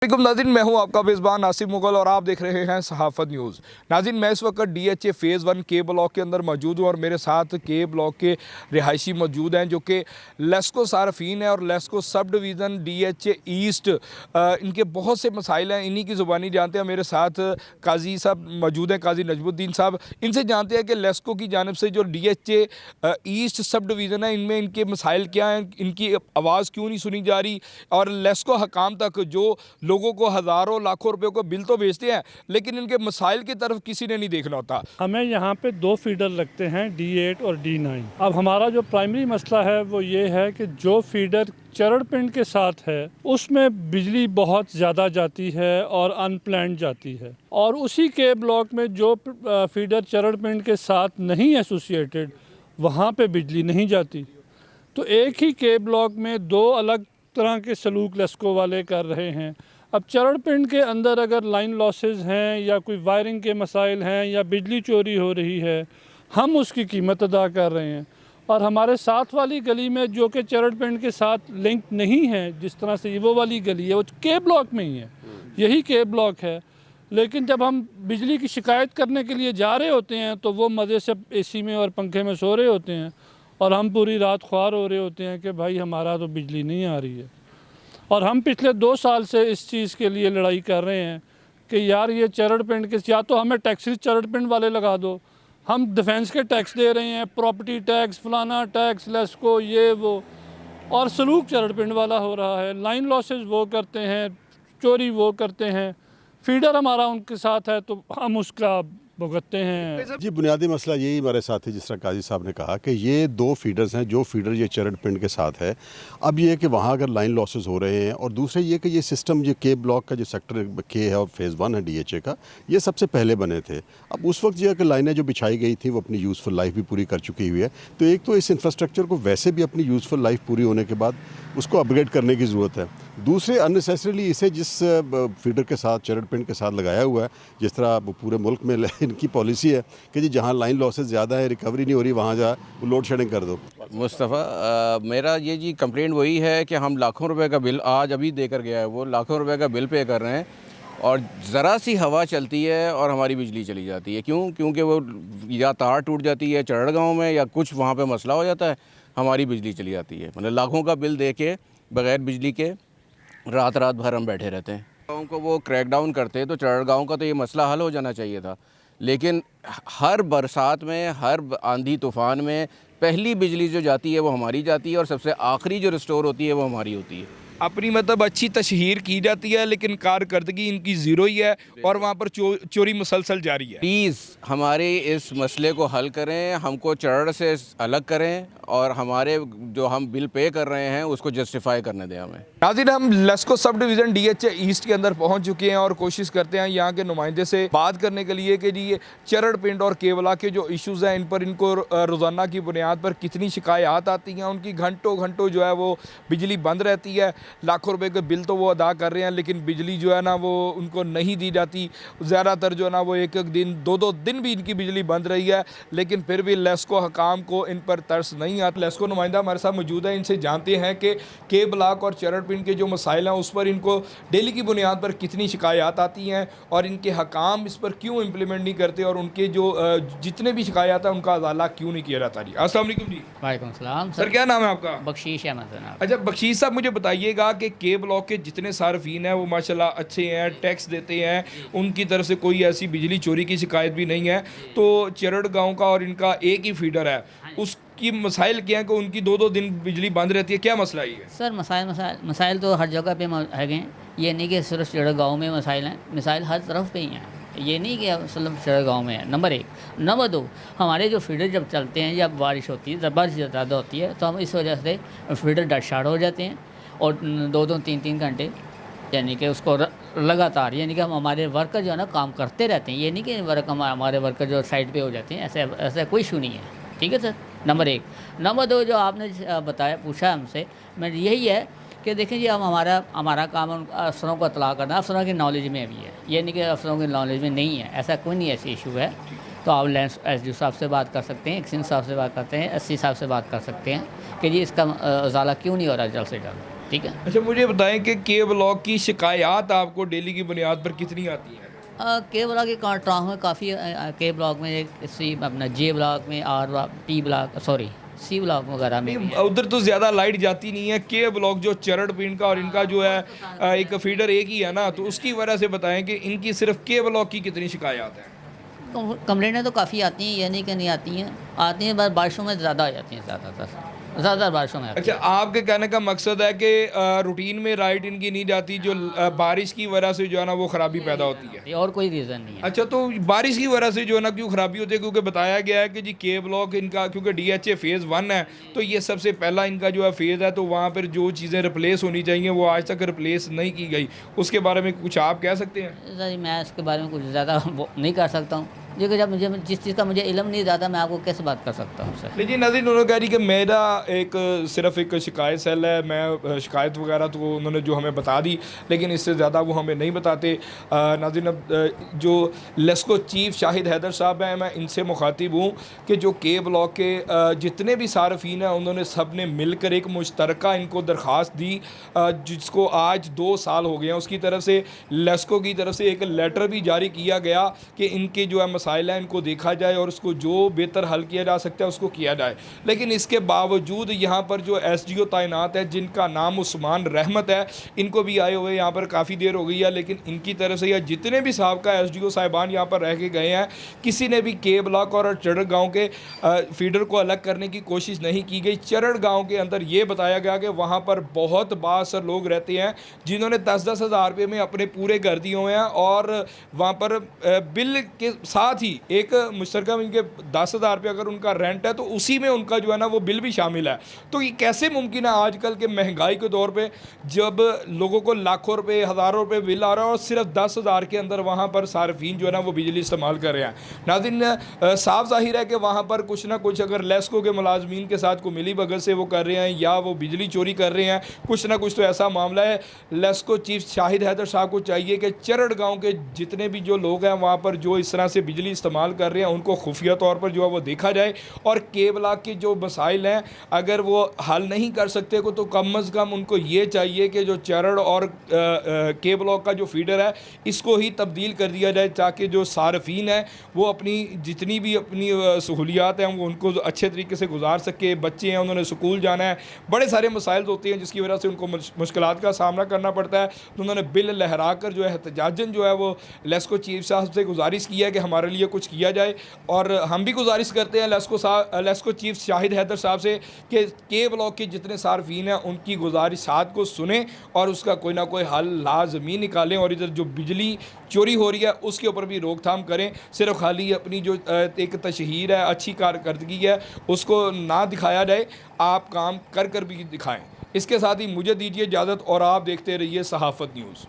वालेकुम नाज़रीन, मैं हूं आपका मेज़बान नासिर मुगल और आप देख रहे हैं सहाफ़त न्यूज़। नाज़रीन, मैं इस वक्त DHA फ़ेज़ 1 के ब्लॉक के अंदर मौजूद हूं और मेरे साथ के ब्लॉक के रिहायशी मौजूद हैं जो कि लेस्को सार्फिन है और LESCO sub division DHA east. इनके बहुत से मसाइल हैं, इन्हीं की ज़ुबानी जानते हैं। मेरे साथ काजी साहब मौजूद हैं, काजी नजमुद्दीन साहब। इनसे जानते हैं कि लेस्को की जानिब से जो DHA ईस्ट सब डिवीज़न है, इनमें इनके मसाइल क्या हैं, इनकी आवाज़ क्यों नहीं सुनी जा रही और लेस्को हकाम तक जो लोगों को हज़ारों लाखों रुपए को बिल तो भेजते हैं लेकिन इनके मसाइल की तरफ किसी ने नहीं देखना होता। हमें यहाँ पे दो फीडर लगते हैं, D8 और D9। अब हमारा जो प्राइमरी मसला है वो ये है कि जो फीडर चरण पिंड के साथ है उसमें बिजली बहुत ज़्यादा जाती है और अनप्लान्ड जाती है, और उसी के ब्लॉक में जो फीडर चरण पिंड के साथ नहीं एसोसिएटेड वहाँ पे बिजली नहीं जाती। तो एक ही के ब्लॉक में दो अलग तरह के सलूक लेस्को वाले कर रहे हैं। अब चरण पिंड के अंदर अगर लाइन लॉसेस हैं या कोई वायरिंग के मसाइल हैं या बिजली चोरी हो रही है, हम उसकी कीमत अदा कर रहे हैं। और हमारे साथ वाली गली में जो कि चरण पिंड के साथ लिंक नहीं है, जिस तरह से वो वाली गली है वो के ब्लॉक में ही है, यही के ब्लॉक है, लेकिन जब हम बिजली की शिकायत करने के लिए जा रहे होते हैं तो वो मज़े से AC में और पंखे में सो रहे होते हैं और हम पूरी रात ख्वार हो रहे होते हैं कि भाई हमारा तो बिजली नहीं आ रही है। और हम पिछले 2 साल से इस चीज़ के लिए लड़ाई कर रहे हैं कि यार ये चरण पिंड के या तो हमें टैक्सेस चरण पिंड वाले लगा दो, हम डिफेंस के टैक्स दे रहे हैं, प्रॉपर्टी टैक्स, फलाना टैक्स, लेस्को, ये वो, और सलूक चरण पिंड वाला हो रहा है। लाइन लॉसेस वो करते हैं, चोरी वो करते हैं, फीडर हमारा उनके साथ है तो हम उसका भुगतते हैं। जी, बुनियादी मसला यही हमारे साथ है, जिस तरह काजी साहब ने कहा कि ये दो फीडर्स हैं, जो फीडर ये चरण पिंड के साथ है। अब ये है कि वहाँ अगर लाइन लॉसेस हो रहे हैं, और दूसरे ये कि ये सिस्टम जो के ब्लॉक का जो सेक्टर के है और फ़ेज़ 1 है DHA का, ये सबसे पहले बने थे। अब उस वक्त ये है कि लाइनें जो बिछाई गई थी वो अपनी यूज़फुल लाइफ भी पूरी कर चुकी हुई है। तो एक तो इस इंफ्रास्ट्रक्चर को वैसे भी अपनी यूज़फुल लाइफ पूरी होने के बाद उसको अपग्रेड करने की ज़रूरत है। दूसरे अननेसेसरीली इसे जिस फीडर के साथ चरण पिंड के साथ लगाया हुआ है, जिस तरह पूरे मुल्क में इनकी पॉलिसी है कि जी जहाँ लाइन लॉसेस ज़्यादा है, रिकवरी नहीं हो रही, वहाँ जा लोड शेडिंग कर दो। मुस्तफ़ा, मेरा ये जी कंप्लेंट वही है कि हम लाखों रुपए का बिल आज अभी देकर गया है, वो लाखों रुपए का बिल पे कर रहे हैं और ज़रा सी हवा चलती है और हमारी बिजली चली जाती है। क्योंकि वो या तार टूट जाती है चरण गाँव में या कुछ वहाँ पे मसला हो जाता है, हमारी बिजली चली जाती है। मतलब लाखों का बिल दे के बग़ैर बिजली के रात रात भर हम बैठे रहते हैं। गाँव को वो क्रैक डाउन करते तो चरण गाँव का तो ये मसला हल हो जाना चाहिए था, लेकिन हर बरसात में, हर आंधी तूफ़ान में पहली बिजली जो जाती है वो हमारी जाती है और सबसे आखिरी जो रिस्टोर होती है वो हमारी होती है। अपनी मतलब अच्छी तशहीर की जाती है लेकिन कारकर्दगी इनकी ज़ीरो ही है और वहाँ पर चोरी मुसलसल जारी है। प्लीज़ हमारे इस मसले को हल करें, हमको चरण से अलग करें और हमारे जो हम बिल पे कर रहे हैं उसको जस्टिफाई करने दें हमें। नाज़रीन, हम LESCO sub division DHA east के अंदर पहुंच चुके हैं और कोशिश करते हैं यहाँ के नुमाइंदे से बात करने के लिए कि जी ये चरण पिंड और केवला के जो इश्यूज़ हैं इन पर इनको रोज़ाना की बुनियाद पर कितनी शिकायत आती हैं, उनकी घंटों घंटों जो है वो बिजली बंद रहती है, लाखों रुपए के बिल तो वो अदा कर रहे हैं लेकिन बिजली जो है ना वो उनको नहीं दी जाती। ज़्यादातर जो है ना वो एक एक दिन, 2-2 दिन भी इनकी बिजली बंद रही है, लेकिन फिर भी लेस्को हकाम को इन पर तरस नहीं आता। लेस्को नुमाइंदा हमारे साथ मौजूद है, इनसे जानते हैं कि के ब्लॉक और चरण पिंड के जो मसाइल हैं उस पर इनको डेली की बुनियाद पर कितनी शिकायत आती हैं और इनके हकाम इस पर क्यों इम्प्लीमेंट नहीं करते और उनके जो जितने भी शिकायत है उनका अजाला क्यों नहीं किया जाता। जी अस्सलाम वालेकुम। जी वालेकुम सलाम सर, क्या नाम है आपका? बख्शीश अहमद जनाब। अच्छा बख्शीश साहब, मुझे बताइएगा कि के ब्लॉक के जितने सार्फिन हैं वो माशाल्लाह अच्छे हैं, टैक्स देते हैं, उनकी तरफ से कोई ऐसी बिजली चोरी की शिकायत भी नहीं है, तो चरण गाँव का और इनका एक ही फीडर है, उसकी मसाइल क्या है कि उनकी 2-2 दिन बिजली बंद रहती है, क्या मसला ये है? सर मसाइल तो हर जगह पे है, ये नहीं कि सिर्फ चढ़ गाँव में मसाइल हैं, मिसाइल हर तरफ पे ही हैं, ये नहीं कि सिर्फ चढ़ गाँव में है। नंबर 1। नंबर 2, हमारे जो फीडर जब चलते हैं, जब बारिश होती है, जब बारिश ज़्यादा होती है तो हम इस वजह से फीडर डेड शार्ट हो जाते हैं और 2-2 3-3 घंटे यानी कि उसको लगातार, यानी कि हम हमारे वर्कर जो है ना काम करते रहते हैं, ये नहीं कि हमारे वर्कर जो साइड पे हो जाते हैं, ऐसा कोई इशू नहीं है। ठीक है सर, नंबर 1। नंबर 2, जो आपने बताया पूछा हमसे, मैं यही है कि देखें जी हम हमारा काम अफसरों को इत्तला करना, अफसरों की नॉलेज में भी है, ये नहीं कि अफसरों की नॉलेज में नहीं है, ऐसा कोई नहीं ऐसी इशू है। तो आप लैंड SDO साहब से बात कर सकते हैं, एक्सिन साहब से बात करते हैं, SC साहब से बात कर सकते हैं कि जी इसका उजाला क्यों नहीं हो रहा जल्द से जल्द। ठीक है। अच्छा, मुझे बताएं कि के ब्लॉक की शिकायत आपको डेली की बुनियाद पर कितनी आती है? के ब्लॉक के ट्रांसफर में काफ़ी के ब्लॉक में एक सी अपना जे ब्लॉक में R block T block sorry C block वगैरह में भी नहीं, है। उधर तो ज़्यादा लाइट जाती नहीं है। के ब्लॉक जो चरण पिंड का और इनका जो है एक फीडर एक ही है ना, तो उसकी वजह से बताएं कि इनकी सिर्फ के ब्लॉक की कितनी शिकायत है? कंप्लेंटें तो काफ़ी आती हैं, ये नहीं कि नहीं आती हैं बस बारिशों में ज़्यादा आ जाती हैं, ज़्यादा बारिशों में आती अच्छा, आपके कहने का मकसद है कि रूटीन में लाइट इनकी नहीं जाती, जो बारिश की वजह से जो है ना वो ख़राबी पैदा होती है। हैं और कोई रीज़न नहीं है। अच्छा, तो बारिश की वजह से जो है ना क्यों ख़राबी होती है? क्योंकि बताया गया है कि जी के ब्लॉक इनका क्योंकि DHA फ़ेज़ 1 है, तो ये सबसे पहला इनका जो है फ़ेज़ है, तो वहाँ पर जो चीज़ें रिप्लेस होनी चाहिए वो आज तक रिप्लेस नहीं की गई। उसके बारे में कुछ आप कह सकते हैं? सर मैं इसके बारे में कुछ ज़्यादा वो नहीं कर सकता हूँ, क्योंकि जब मुझे जिस चीज़ का मुझे इल्म नहीं ज़्यादा, मैं आपको कैसे बात कर सकता हूँ सर। लेकिन नाज़रीन, उन्होंने कह रही कि मेरा एक सिर्फ एक शिकायत सेल है, मैं शिकायत वगैरह तो उन्होंने जो हमें बता दी, लेकिन इससे ज़्यादा वो हमें नहीं बताते। नाज़रीन, अब जो लेस्को चीफ शाहिद हैदर साहब हैं, मैं इनसे मुखातिब हूँ कि जो के ब्लॉक के जितने भी सार्फिन हैं उन्होंने सब ने मिलकर एक मुश्तरका इनको दरख्वास्त दी, जिसको आज 2 साल हो गए हैं। उसकी तरफ से लेस्को की तरफ से एक लेटर भी जारी किया गया कि इनके जो है मसाइल हैं इनको देखा जाए और उसको जो बेहतर हल किया जा सकता है उसको किया जाए। लेकिन इसके बावजूद यहाँ पर जो SDO तैनात है, जिनका नाम उस्मान रहमत है, इनको भी आए हुए यहाँ पर काफ़ी देर हो गई है, लेकिन इनकी तरफ से या जितने भी साहबका SDO साहिबान यहाँ पर रह के गए हैं, किसी ने भी के ब्लॉक और चरण गाँव के फीडर को अलग करने की कोशिश नहीं की गई। चरण गाँव के अंदर ये बताया गया कि वहाँ पर बहुत बासर लोग रहते हैं जिन्होंने 10-10 हज़ार रुपये में अपने पूरे घर दिए हुए हैं, और वहाँ पर बिल के साथ ही एक मुश्तरका में इनके 10,000 रुपये अगर उनका रेंट है तो उसी में उनका जो है ना वो बिल भी शामिल है। तो ये कैसे मुमकिन है आजकल के महंगाई के दौर पे, जब लोगों को लाखों रुपए हज़ारों रुपए बिल आ रहा है और सिर्फ 10,000 के अंदर वहाँ पर सार्फिन जो है ना वो बिजली इस्तेमाल कर रहे हैं। नाज़रीन, साफ ज़ाहिर है कि वहाँ पर कुछ ना कुछ अगर लेस्को के मुलाजमीन के साथ को मिली भगत से वो कर रहे हैं या वो बिजली चोरी कर रहे हैं, कुछ ना कुछ तो ऐसा मामला है। लेस्को चीफ शाहिद हैदर साहब को चाहिए कि चरण गाँव के जितने भी जो लोग हैं वहाँ पर जो इस तरह से बिजली इस्तेमाल कर रहे हैं उनको खुफिया तौर पर जो है वो देखा जाए, और के ब्लॉक के जो मसाइल हैं अगर वो हल नहीं कर सकते को तो कम अज़ कम उनको ये चाहिए कि जो चरण और के ब्लॉक का जो फीडर है इसको ही तब्दील कर दिया जाए, ताकि जो सार्फिन है वो अपनी जितनी भी अपनी सहूलियात हैं वो उनको अच्छे तरीके से गुजार सके। बच्चे हैं, उन्होंने स्कूल जाना है, बड़े सारे मसाइल होते हैं जिसकी वजह से उनको मुश्किलात का सामना करना पड़ता है। तो उन्होंने बिल लहरा कर जो है एहतजाजन जो है वो लेस्को चीफ साहब से गुजारिश की है कि हमारे लिए कुछ किया जाए, और हम भी गुजारिश करते हैं लेस्को चीफ शाहिद हैदर साहब से कि के ब्लॉक के जितने सार्फिन हैं उनकी गुजारिशात को सुने और उसका कोई ना कोई हल लाजमी निकालें, और इधर जो बिजली चोरी हो रही है उसके ऊपर भी रोकथाम करें। सिर्फ खाली अपनी जो एक तशहीर है, अच्छी कारकर्दगी है, उसको ना दिखाया जाए, आप काम कर कर भी दिखाएं। इसके साथ ही मुझे दीजिए इजाज़त और आप देखते रहिए सहाफ़त न्यूज़।